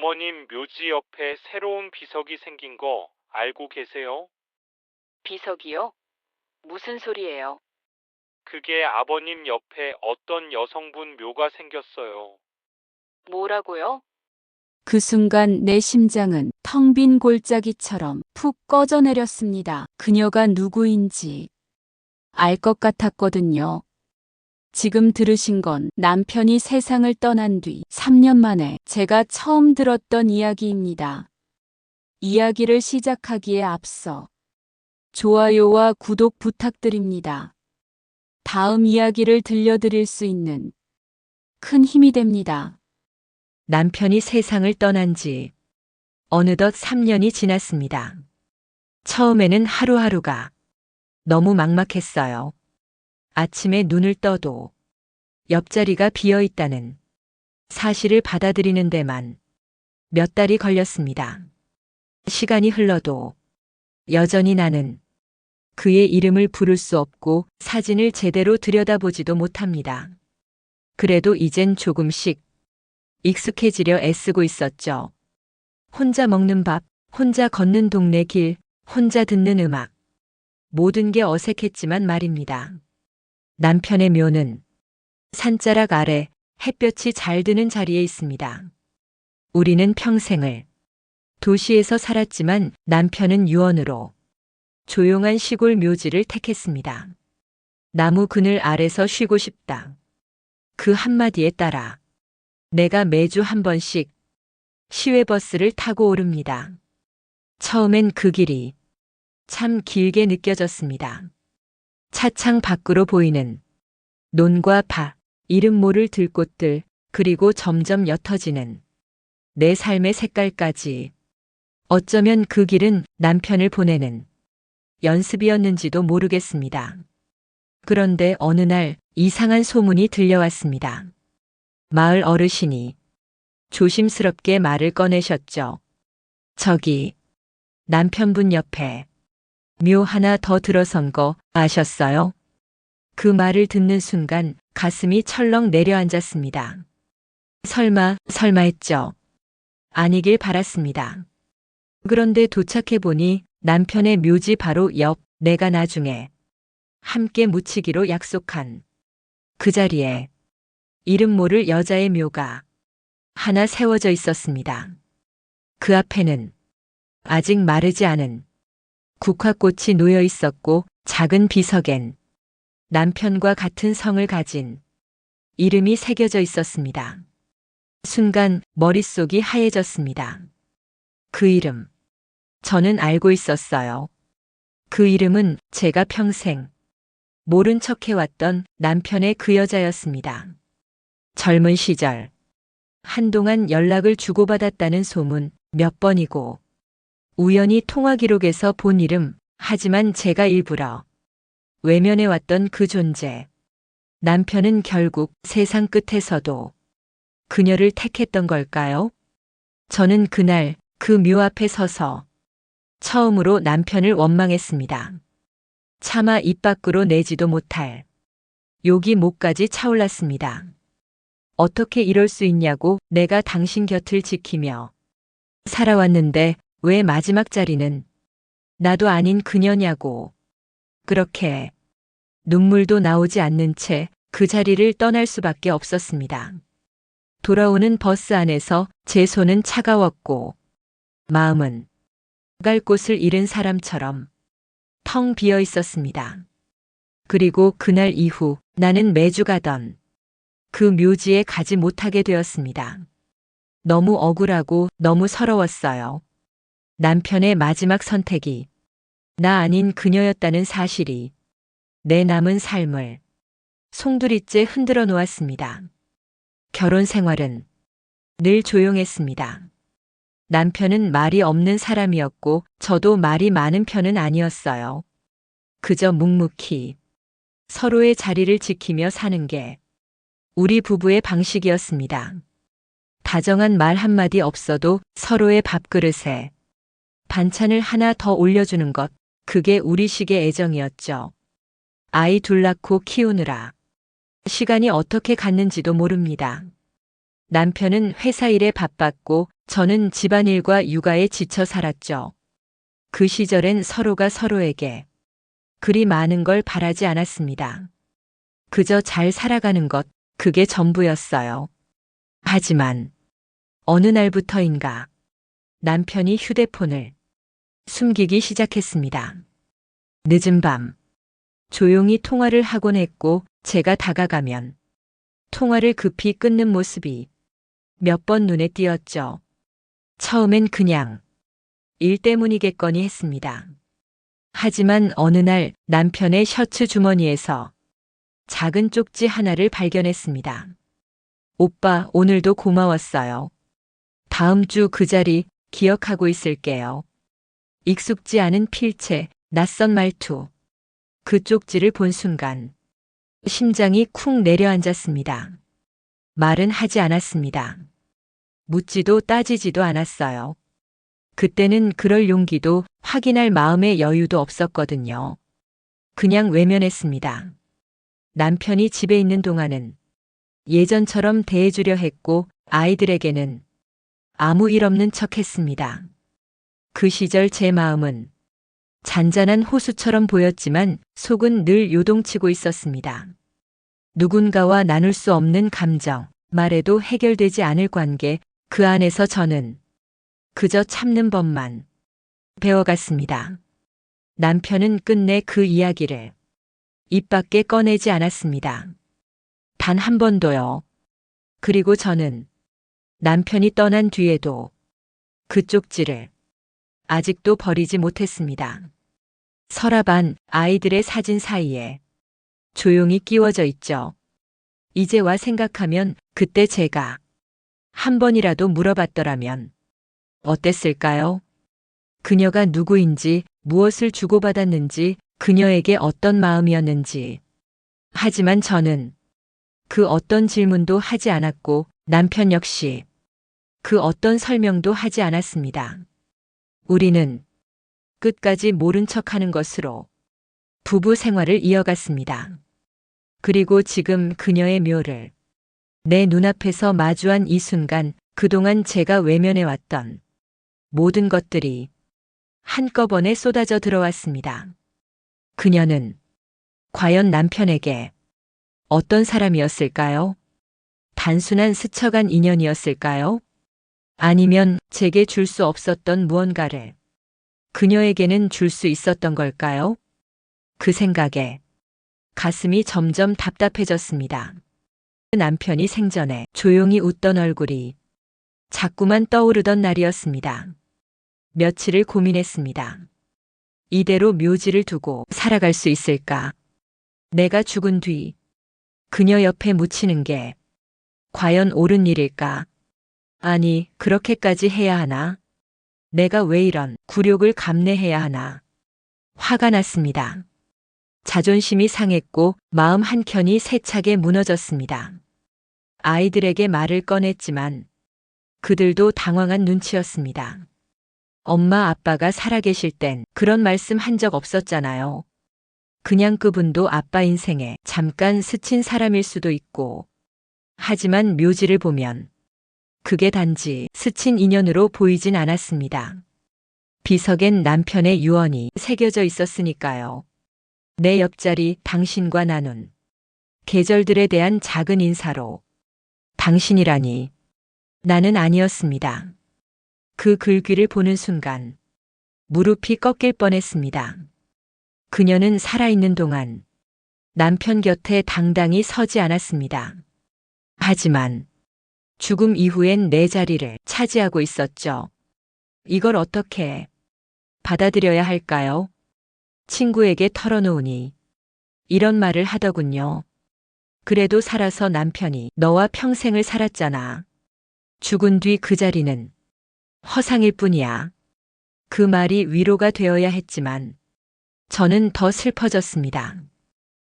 어머님 묘지 옆에 새로운 비석이 생긴 거 알고 계세요? 비석이요? 무슨 소리예요? 그게 아버님 옆에 어떤 여성분 묘가 생겼어요. 뭐라고요? 그 순간 내 심장은 텅 빈 골짜기처럼 푹 꺼져내렸습니다. 그녀가 누구인지 알 것 같았거든요. 지금 들으신 건 남편이 세상을 떠난 뒤 3년 만에 제가 처음 들었던 이야기입니다. 이야기를 시작하기에 앞서 좋아요와 구독 부탁드립니다. 다음 이야기를 들려드릴 수 있는 큰 힘이 됩니다. 남편이 세상을 떠난 지 어느덧 3년이 지났습니다. 처음에는 하루하루가 너무 막막했어요. 아침에 눈을 떠도 옆자리가 비어 있다는 사실을 받아들이는 데만 몇 달이 걸렸습니다. 시간이 흘러도 여전히 나는 그의 이름을 부를 수 없고 사진을 제대로 들여다보지도 못합니다. 그래도 이젠 조금씩 익숙해지려 애쓰고 있었죠. 혼자 먹는 밥, 혼자 걷는 동네 길, 혼자 듣는 음악. 모든 게 어색했지만 말입니다. 남편의 묘는 산자락 아래 햇볕이 잘 드는 자리에 있습니다. 우리는 평생을 도시에서 살았지만 남편은 유언으로 조용한 시골 묘지를 택했습니다. 나무 그늘 아래서 쉬고 싶다. 그 한마디에 따라 내가 매주 한 번씩 시외버스를 타고 오릅니다. 처음엔 그 길이 참 길게 느껴졌습니다. 차창 밖으로 보이는 논과 밭, 이름 모를 들꽃들, 그리고 점점 옅어지는 내 삶의 색깔까지. 어쩌면 그 길은 남편을 보내는 연습이었는지도 모르겠습니다. 그런데 어느 날 이상한 소문이 들려왔습니다. 마을 어르신이 조심스럽게 말을 꺼내셨죠. 저기 남편분 옆에 묘 하나 더 들어선 거 아셨어요? 그 말을 듣는 순간 가슴이 철렁 내려앉았습니다. 설마 했죠. 아니길 바랐습니다. 그런데 도착해보니 남편의 묘지 바로 옆, 내가 나중에 함께 묻히기로 약속한 그 자리에 이름 모를 여자의 묘가 하나 세워져 있었습니다. 그 앞에는 아직 마르지 않은 국화꽃이 놓여 있었고 작은 비석엔 남편과 같은 성을 가진 이름이 새겨져 있었습니다. 순간 머릿속이 하얘졌습니다. 그 이름. 저는 알고 있었어요. 그 이름은 제가 평생 모른 척 해왔던 남편의 그 여자였습니다. 젊은 시절 한동안 연락을 주고받았다는 소문 몇 번이고 우연히 통화 기록에서 본 이름, 하지만 제가 일부러 외면해왔던 그 존재. 남편은 결국 세상 끝에서도 그녀를 택했던 걸까요? 저는 그날 그 묘 앞에 서서 처음으로 남편을 원망했습니다. 차마 입 밖으로 내지도 못할 욕이 목까지 차올랐습니다. 어떻게 이럴 수 있냐고. 내가 당신 곁을 지키며 살아왔는데 왜 마지막 자리는 나도 아닌 그녀냐고. 그렇게 눈물도 나오지 않는 채 그 자리를 떠날 수밖에 없었습니다. 돌아오는 버스 안에서 제 손은 차가웠고 마음은 갈 곳을 잃은 사람처럼 텅 비어 있었습니다. 그리고 그날 이후 나는 매주 가던 그 묘지에 가지 못하게 되었습니다. 너무 억울하고 너무 서러웠어요. 남편의 마지막 선택이 나 아닌 그녀였다는 사실이 내 남은 삶을 송두리째 흔들어 놓았습니다. 결혼 생활은 늘 조용했습니다. 남편은 말이 없는 사람이었고 저도 말이 많은 편은 아니었어요. 그저 묵묵히 서로의 자리를 지키며 사는 게 우리 부부의 방식이었습니다. 다정한 말 한마디 없어도 서로의 밥그릇에 반찬을 하나 더 올려주는 것, 그게 우리식의 애정이었죠. 아이 둘 낳고 키우느라 시간이 어떻게 갔는지도 모릅니다. 남편은 회사 일에 바빴고 저는 집안일과 육아에 지쳐 살았죠. 그 시절엔 서로가 서로에게 그리 많은 걸 바라지 않았습니다. 그저 잘 살아가는 것, 그게 전부였어요. 하지만 어느 날부터인가 남편이 휴대폰을 숨기기 시작했습니다. 늦은 밤 조용히 통화를 하곤 했고 제가 다가가면 통화를 급히 끊는 모습이 몇 번 눈에 띄었죠. 처음엔 그냥 일 때문이겠거니 했습니다. 하지만 어느 날 남편의 셔츠 주머니에서 작은 쪽지 하나를 발견했습니다. 오빠, 오늘도 고마웠어요. 다음 주 그 자리 기억하고 있을게요. 익숙지 않은 필체, 낯선 말투. 그 쪽지를 본 순간 심장이 쿵 내려앉았습니다. 말은 하지 않았습니다. 묻지도 따지지도 않았어요. 그때는 그럴 용기도 확인할 마음의 여유도 없었거든요. 그냥 외면했습니다. 남편이 집에 있는 동안은 예전처럼 대해주려 했고 아이들에게는 아무 일 없는 척 했습니다. 그 시절 제 마음은 잔잔한 호수처럼 보였지만 속은 늘 요동치고 있었습니다. 누군가와 나눌 수 없는 감정, 말해도 해결되지 않을 관계, 그 안에서 저는 그저 참는 법만 배워갔습니다. 남편은 끝내 그 이야기를 입 밖에 꺼내지 않았습니다. 단 한 번도요. 그리고 저는 남편이 떠난 뒤에도 그 쪽지를 아직도 버리지 못했습니다. 서랍 안 아이들의 사진 사이에 조용히 끼워져 있죠. 이제와 생각하면 그때 제가 한 번이라도 물어봤더라면 어땠을까요? 그녀가 누구인지, 무엇을 주고받았는지, 그녀에게 어떤 마음이었는지. 하지만 저는 그 어떤 질문도 하지 않았고 남편 역시 그 어떤 설명도 하지 않았습니다. 우리는 끝까지 모른 척하는 것으로 부부 생활을 이어갔습니다. 그리고 지금 그녀의 묘를 내 눈앞에서 마주한 이 순간 그동안 제가 외면해왔던 모든 것들이 한꺼번에 쏟아져 들어왔습니다. 그녀는 과연 남편에게 어떤 사람이었을까요? 단순한 스쳐간 인연이었을까요? 아니면 제게 줄 수 없었던 무언가를 그녀에게는 줄 수 있었던 걸까요? 그 생각에 가슴이 점점 답답해졌습니다. 남편이 생전에 조용히 웃던 얼굴이 자꾸만 떠오르던 날이었습니다. 며칠을 고민했습니다. 이대로 묘지를 두고 살아갈 수 있을까? 내가 죽은 뒤 그녀 옆에 묻히는 게 과연 옳은 일일까? 아니, 그렇게까지 해야 하나? 내가 왜 이런 굴욕을 감내해야 하나? 화가 났습니다. 자존심이 상했고 마음 한켠이 세차게 무너졌습니다. 아이들에게 말을 꺼냈지만 그들도 당황한 눈치였습니다. 엄마 아빠가 살아계실 땐 그런 말씀 한 적 없었잖아요. 그냥 그분도 아빠 인생에 잠깐 스친 사람일 수도 있고. 하지만 묘지를 보면 그게 단지 스친 인연으로 보이진 않았습니다. 비석엔 남편의 유언이 새겨져 있었으니까요. 내 옆자리 당신과 나눈 계절들에 대한 작은 인사로 당신이라니 나는 아니었습니다. 그 글귀를 보는 순간 무릎이 꺾일 뻔했습니다. 그녀는 살아있는 동안 남편 곁에 당당히 서지 않았습니다. 하지만 죽음 이후엔 내 자리를 차지하고 있었죠. 이걸 어떻게 받아들여야 할까요? 친구에게 털어놓으니 이런 말을 하더군요. 그래도 살아서 남편이 너와 평생을 살았잖아. 죽은 뒤 그 자리는 허상일 뿐이야. 그 말이 위로가 되어야 했지만 저는 더 슬퍼졌습니다.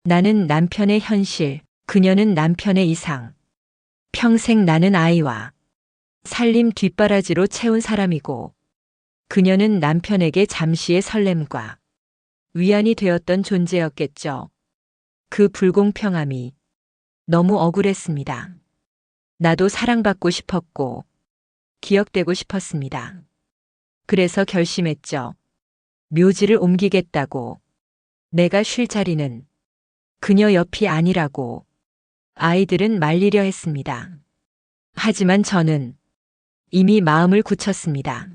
나는 남편의 현실, 그녀는 남편의 이상. 평생 나는 아이와 살림 뒷바라지로 채운 사람이고 그녀는 남편에게 잠시의 설렘과 위안이 되었던 존재였겠죠. 그 불공평함이 너무 억울했습니다. 나도 사랑받고 싶었고 기억되고 싶었습니다. 그래서 결심했죠. 묘지를 옮기겠다고. 내가 쉴 자리는 그녀 옆이 아니라고. 아이들은 말리려 했습니다. 하지만 저는 이미 마음을 굳혔습니다.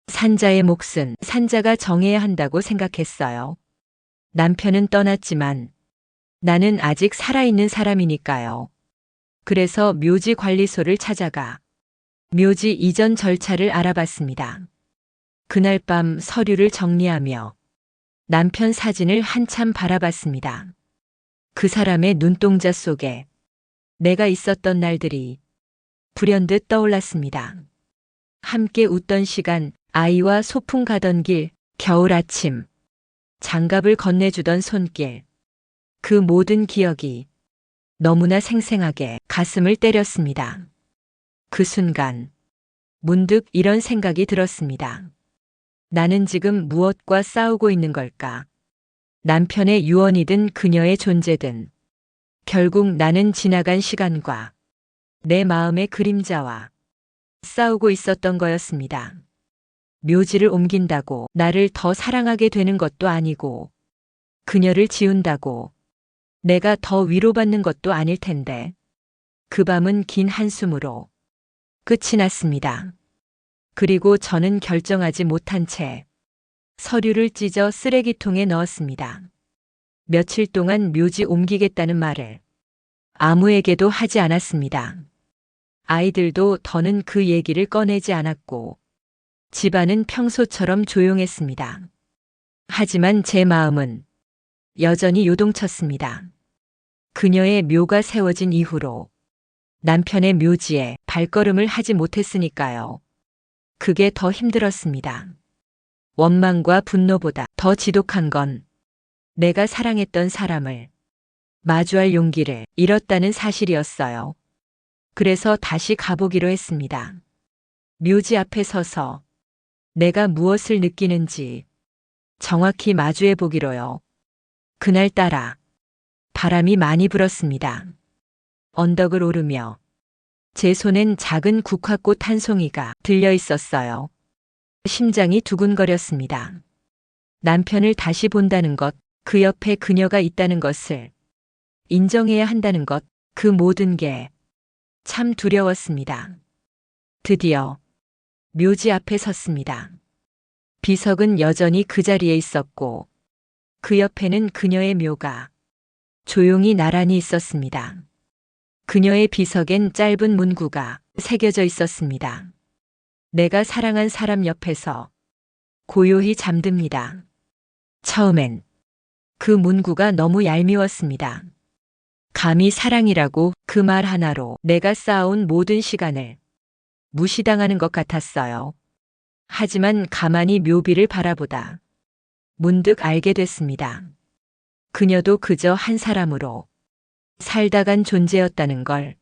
산자의 몫은 산자가 정해야 한다고 생각했어요. 남편은 떠났지만 나는 아직 살아있는 사람이니까요. 그래서 묘지 관리소를 찾아가 묘지 이전 절차를 알아봤습니다. 그날 밤 서류를 정리하며 남편 사진을 한참 바라봤습니다. 그 사람의 눈동자 속에 내가 있었던 날들이 불현듯 떠올랐습니다. 함께 웃던 시간, 아이와 소풍 가던 길, 겨울 아침, 장갑을 건네주던 손길. 그 모든 기억이 너무나 생생하게 가슴을 때렸습니다. 그 순간 문득 이런 생각이 들었습니다. 나는 지금 무엇과 싸우고 있는 걸까? 남편의 유언이든 그녀의 존재든 결국 나는 지나간 시간과 내 마음의 그림자와 싸우고 있었던 거였습니다. 묘지를 옮긴다고 나를 더 사랑하게 되는 것도 아니고 그녀를 지운다고 내가 더 위로받는 것도 아닐 텐데. 그 밤은 긴 한숨으로 끝이 났습니다. 그리고 저는 결정하지 못한 채 서류를 찢어 쓰레기통에 넣었습니다. 며칠 동안 묘지 옮기겠다는 말을 아무에게도 하지 않았습니다. 아이들도 더는 그 얘기를 꺼내지 않았고 집안은 평소처럼 조용했습니다. 하지만 제 마음은 여전히 요동쳤습니다. 그녀의 묘가 세워진 이후로 남편의 묘지에 발걸음을 하지 못했으니까요. 그게 더 힘들었습니다. 원망과 분노보다 더 지독한 건 내가 사랑했던 사람을 마주할 용기를 잃었다는 사실이었어요. 그래서 다시 가보기로 했습니다. 묘지 앞에 서서 내가 무엇을 느끼는지 정확히 마주해 보기로요. 그날따라 바람이 많이 불었습니다. 언덕을 오르며 제 손엔 작은 국화꽃 한 송이가 들려 있었어요. 심장이 두근거렸습니다. 남편을 다시 본다는 것, 그 옆에 그녀가 있다는 것을 인정해야 한다는 것, 그 모든 게 참 두려웠습니다. 드디어 묘지 앞에 섰습니다. 비석은 여전히 그 자리에 있었고 그 옆에는 그녀의 묘가 조용히 나란히 있었습니다. 그녀의 비석엔 짧은 문구가 새겨져 있었습니다. 내가 사랑한 사람 옆에서 고요히 잠듭니다. 처음엔 그 문구가 너무 얄미웠습니다. 감히 사랑이라고 그 말 하나로 내가 쌓아온 모든 시간을 무시당하는 것 같았어요. 하지만 가만히 묘비를 바라보다 문득 알게 됐습니다. 그녀도 그저 한 사람으로 살다 간 존재였다는 걸.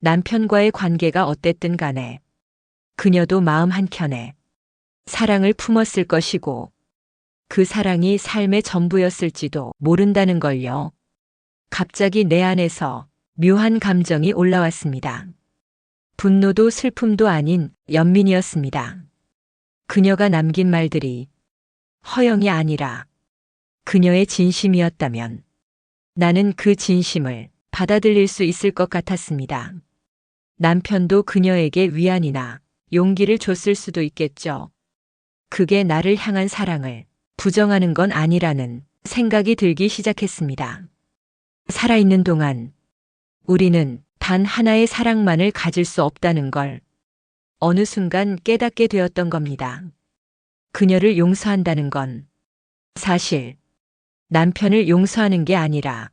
남편과의 관계가 어땠든 간에 그녀도 마음 한켠에 사랑을 품었을 것이고 그 사랑이 삶의 전부였을지도 모른다는 걸요. 갑자기 내 안에서 묘한 감정이 올라왔습니다. 분노도 슬픔도 아닌 연민이었습니다. 그녀가 남긴 말들이 허영이 아니라 그녀의 진심이었다면 나는 그 진심을 받아들일 수 있을 것 같았습니다. 남편도 그녀에게 위안이나 용기를 줬을 수도 있겠죠. 그게 나를 향한 사랑을 부정하는 건 아니라는 생각이 들기 시작했습니다. 살아있는 동안 우리는 단 하나의 사랑만을 가질 수 없다는 걸 어느 순간 깨닫게 되었던 겁니다. 그녀를 용서한다는 건 사실 남편을 용서하는 게 아니라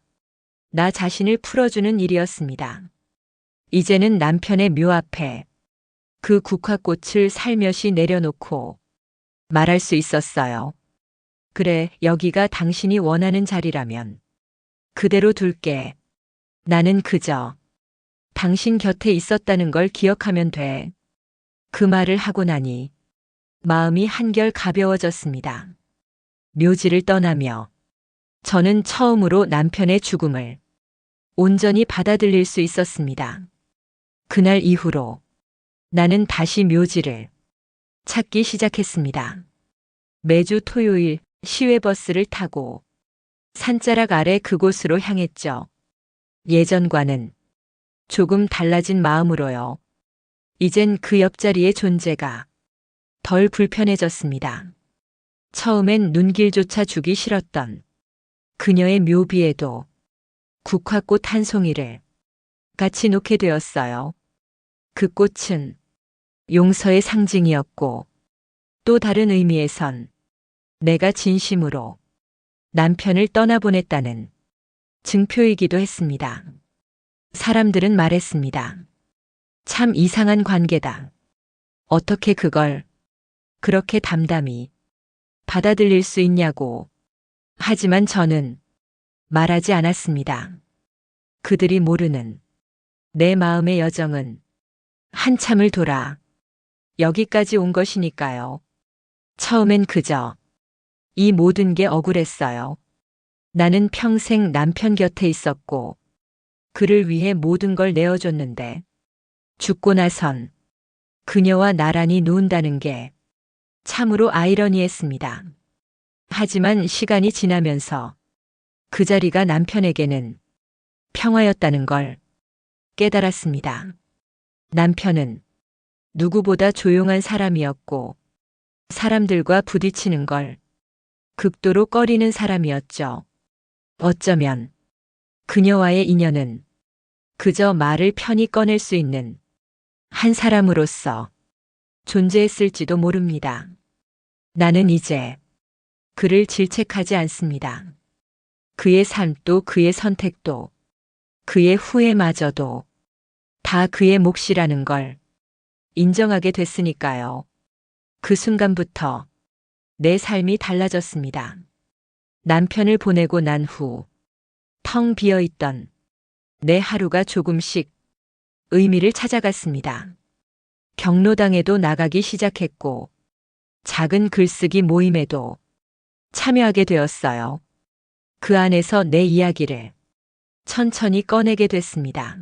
나 자신을 풀어주는 일이었습니다. 이제는 남편의 묘 앞에 그 국화꽃을 살며시 내려놓고 말할 수 있었어요. 그래, 여기가 당신이 원하는 자리라면 그대로 둘게. 나는 그저 당신 곁에 있었다는 걸 기억하면 돼. 그 말을 하고 나니 마음이 한결 가벼워졌습니다. 묘지를 떠나며 저는 처음으로 남편의 죽음을 온전히 받아들일 수 있었습니다. 그날 이후로 나는 다시 묘지를 찾기 시작했습니다. 매주 토요일 시외버스를 타고 산자락 아래 그곳으로 향했죠. 예전과는 조금 달라진 마음으로요. 이젠 그 옆자리의 존재가 덜 불편해졌습니다. 처음엔 눈길조차 주기 싫었던 그녀의 묘비에도 국화꽃 한 송이를 같이 놓게 되었어요. 그 꽃은 용서의 상징이었고 또 다른 의미에선 내가 진심으로 남편을 떠나보냈다는 증표이기도 했습니다. 사람들은 말했습니다. 참 이상한 관계다. 어떻게 그걸 그렇게 담담히 받아들일 수 있냐고. 하지만 저는 말하지 않았습니다. 그들이 모르는 내 마음의 여정은 한참을 돌아 여기까지 온 것이니까요. 처음엔 그저 이 모든 게 억울했어요. 나는 평생 남편 곁에 있었고 그를 위해 모든 걸 내어줬는데 죽고 나선 그녀와 나란히 누운다는 게 참으로 아이러니했습니다. 하지만 시간이 지나면서 그 자리가 남편에게는 평화였다는 걸 깨달았습니다. 남편은 누구보다 조용한 사람이었고 사람들과 부딪히는 걸 극도로 꺼리는 사람이었죠. 어쩌면 그녀와의 인연은 그저 말을 편히 꺼낼 수 있는 한 사람으로서 존재했을지도 모릅니다. 나는 이제 그를 질책하지 않습니다. 그의 삶도 그의 선택도 그의 후회마저도 다 그의 몫이라는 걸 인정하게 됐으니까요. 그 순간부터 내 삶이 달라졌습니다. 남편을 보내고 난 후 텅 비어 있던 내 하루가 조금씩 의미를 찾아갔습니다. 경로당에도 나가기 시작했고 작은 글쓰기 모임에도 참여하게 되었어요. 그 안에서 내 이야기를 천천히 꺼내게 됐습니다.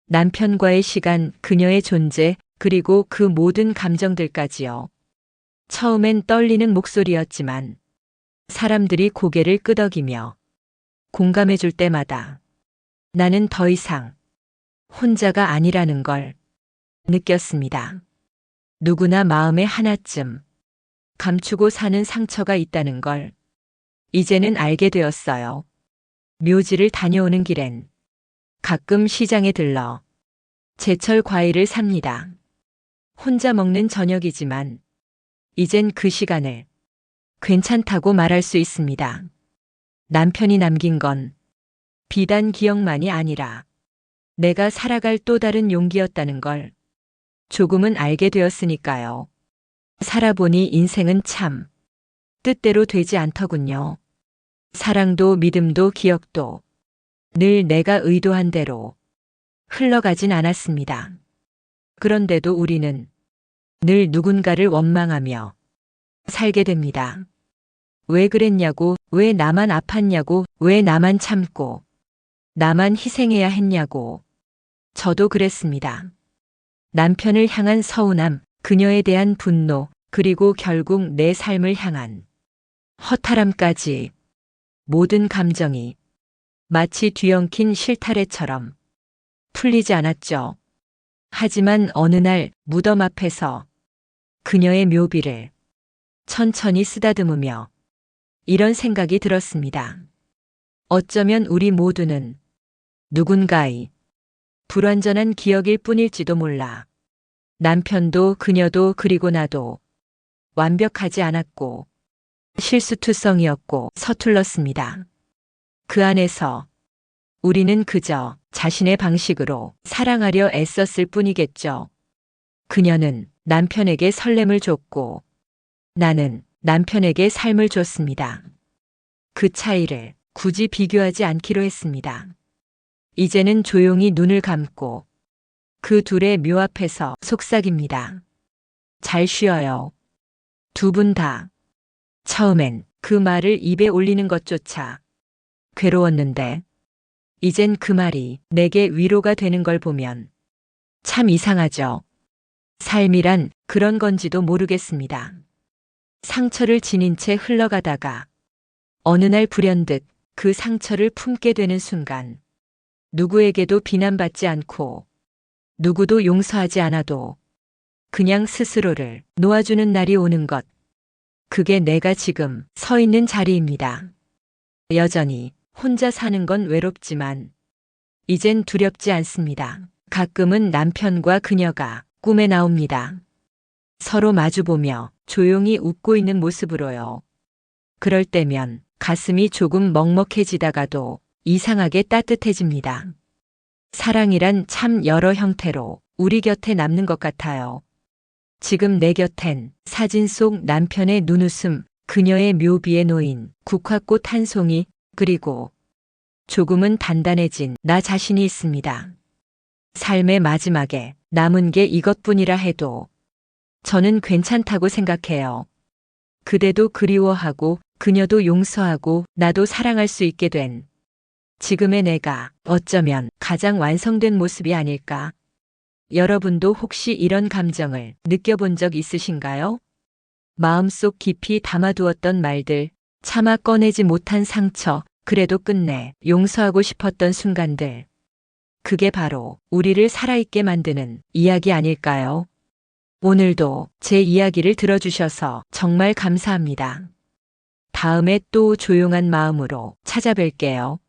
남편과의 시간, 그녀의 존재, 그리고 그 모든 감정들까지요. 처음엔 떨리는 목소리였지만 사람들이 고개를 끄덕이며 공감해 줄 때마다 나는 더 이상 혼자가 아니라는 걸 느꼈습니다. 누구나 마음에 하나쯤 감추고 사는 상처가 있다는 걸 이제는 알게 되었어요. 묘지를 다녀오는 길엔 가끔 시장에 들러 제철 과일을 삽니다. 혼자 먹는 저녁이지만 이젠 그 시간을 괜찮다고 말할 수 있습니다. 남편이 남긴 건 비단 기억만이 아니라 내가 살아갈 또 다른 용기였다는 걸 조금은 알게 되었으니까요. 살아보니 인생은 참 뜻대로 되지 않더군요. 사랑도 믿음도 기억도 늘 내가 의도한 대로 흘러가진 않았습니다. 그런데도 우리는 늘 누군가를 원망하며 살게 됩니다. 왜 그랬냐고, 왜 나만 아팠냐고, 왜 나만 참고, 나만 희생해야 했냐고. 저도 그랬습니다. 남편을 향한 서운함, 그녀에 대한 분노, 그리고 결국 내 삶을 향한 허탈함까지 모든 감정이 마치 뒤엉킨 실타래처럼 풀리지 않았죠. 하지만 어느 날 무덤 앞에서 그녀의 묘비를 천천히 쓰다듬으며 이런 생각이 들었습니다. 어쩌면 우리 모두는 누군가의 불완전한 기억일 뿐일지도 몰라. 남편도 그녀도 그리고 나도 완벽하지 않았고 실수투성이었고 서툴렀습니다. 그 안에서 우리는 그저 자신의 방식으로 사랑하려 애썼을 뿐이겠죠. 그녀는 남편에게 설렘을 줬고 나는 남편에게 삶을 줬습니다. 그 차이를 굳이 비교하지 않기로 했습니다. 이제는 조용히 눈을 감고 그 둘의 묘 앞에서 속삭입니다. 잘 쉬어요. 두 분 다. 처음엔 그 말을 입에 올리는 것조차 괴로웠는데 이젠 그 말이 내게 위로가 되는 걸 보면 참 이상하죠. 삶이란 그런 건지도 모르겠습니다. 상처를 지닌 채 흘러가다가 어느 날 불현듯 그 상처를 품게 되는 순간 누구에게도 비난받지 않고 누구도 용서하지 않아도 그냥 스스로를 놓아주는 날이 오는 것. 그게 내가 지금 서 있는 자리입니다. 여전히 혼자 사는 건 외롭지만 이젠 두렵지 않습니다. 가끔은 남편과 그녀가 꿈에 나옵니다. 서로 마주보며 조용히 웃고 있는 모습으로요. 그럴 때면 가슴이 조금 먹먹해지다가도 이상하게 따뜻해집니다. 사랑이란 참 여러 형태로 우리 곁에 남는 것 같아요. 지금 내 곁엔 사진 속 남편의 눈웃음, 그녀의 묘비에 놓인 국화꽃 한 송이, 그리고 조금은 단단해진 나 자신이 있습니다. 삶의 마지막에 남은 게 이것뿐이라 해도 저는 괜찮다고 생각해요. 그대도 그리워하고 그녀도 용서하고 나도 사랑할 수 있게 된 지금의 내가 어쩌면 가장 완성된 모습이 아닐까. 여러분도 혹시 이런 감정을 느껴본 적 있으신가요? 마음속 깊이 담아두었던 말들, 차마 꺼내지 못한 상처, 그래도 끝내 용서하고 싶었던 순간들. 그게 바로 우리를 살아있게 만드는 이야기 아닐까요? 오늘도 제 이야기를 들어주셔서 정말 감사합니다. 다음에 또 조용한 마음으로 찾아뵐게요.